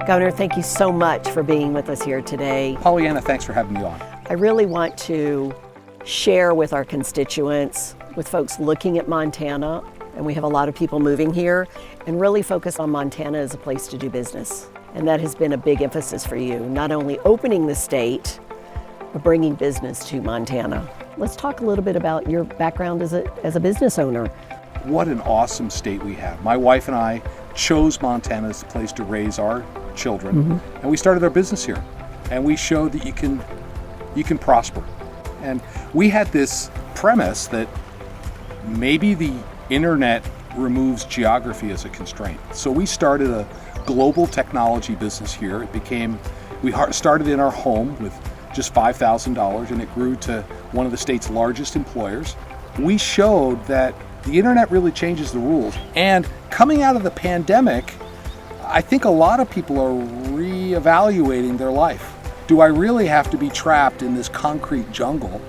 Governor, thank you so much for being with us here today. Pollyanna, thanks for having me on. I really want to share with our constituents, with folks looking at Montana, and we have a lot of people moving here, and really focus on Montana as a place to do business. And that has been a big emphasis for you, not only opening the state, but bringing business to Montana. Let's talk a little bit about your background as a business owner. What an awesome state we have. My wife and I chose Montana as a place to raise our children, and we started our business here. And we showed that you can prosper. And we had this premise that maybe the internet removes geography as a constraint. So we started a global technology business here. We started in our home with just $5,000, and it grew to one of the state's largest employers. We showed that the internet really changes the rules. And coming out of the pandemic, I think a lot of people are reevaluating their life. Do I really have to be trapped in this concrete jungle,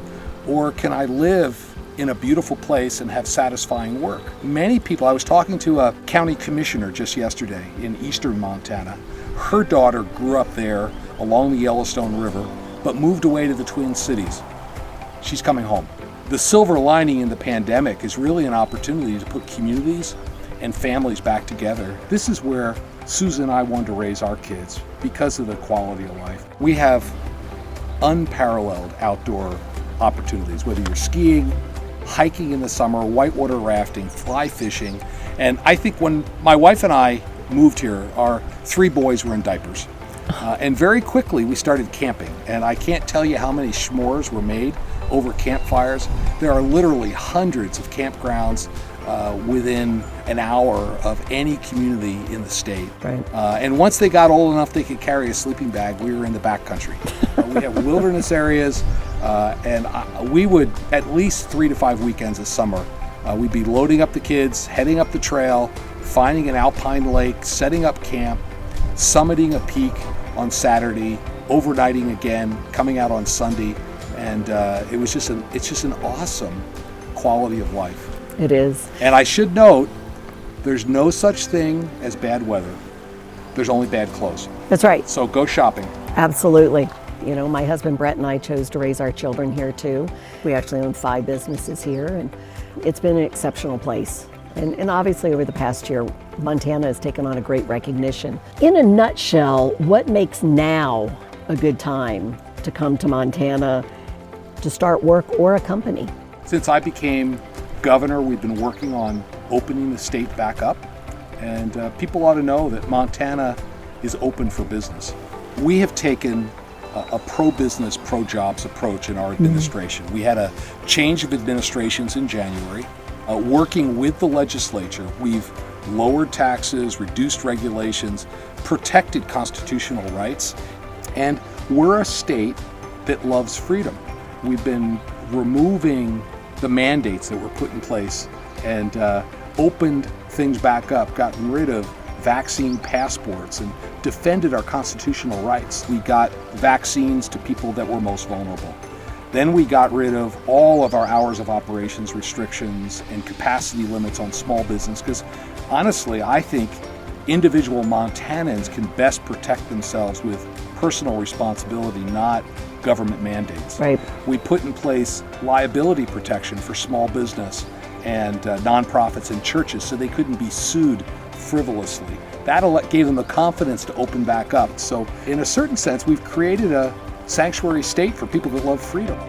or can I live in a beautiful place and have satisfying work? Many people, I was talking to a county commissioner just yesterday in eastern Montana. Her daughter grew up there along the Yellowstone River, but moved away to the Twin Cities. She's coming home. The silver lining in the pandemic is really an opportunity to put communities and families back together. This is where Susan and I wanted to raise our kids because of the quality of life. We have unparalleled outdoor opportunities, whether you're skiing, hiking in the summer, whitewater rafting, fly fishing. And I think when my wife and I moved here, our 3 boys were in diapers. And very quickly we started camping. And I can't tell you how many s'mores were made over campfires. There are literally hundreds of campgrounds within an hour of any community in the state. Right. And once they got old enough they could carry a sleeping bag, we were in the backcountry. We have wilderness areas, and we would, at least 3 to 5 weekends a summer, we'd be loading up the kids, heading up the trail, finding an alpine lake, setting up camp, summiting a peak on Saturday, overnighting again, coming out on Sunday. And it's just an awesome quality of life. It is. And I should note, there's no such thing as bad weather. There's only bad clothes. That's right. So go shopping. Absolutely. You know, my husband Brett and I chose to raise our children here too. We actually own 5 businesses here, and it's been an exceptional place. And obviously over the past year, Montana has taken on a great recognition. In a nutshell, what makes now a good time to come to Montana to start work or a company? Since I became governor, we've been working on opening the state back up, and people ought to know that Montana is open for business. We have taken a pro-business, pro-jobs approach in our administration. We had a change of administrations in January. Working with the legislature, we've lowered taxes, reduced regulations, protected constitutional rights, and we're a state that loves freedom. We've been removing the mandates that were put in place and opened things back up, gotten rid of vaccine passports, and defended our constitutional rights. We got vaccines to people that were most vulnerable. Then we got rid of all of our hours of operations restrictions and capacity limits on small business, because honestly, I think individual Montanans can best protect themselves with personal responsibility, not government mandates. Right. We put in place liability protection for small business and nonprofits and churches so they couldn't be sued frivolously. That gave them the confidence to open back up. So in a certain sense, we've created a sanctuary state for people that love freedom.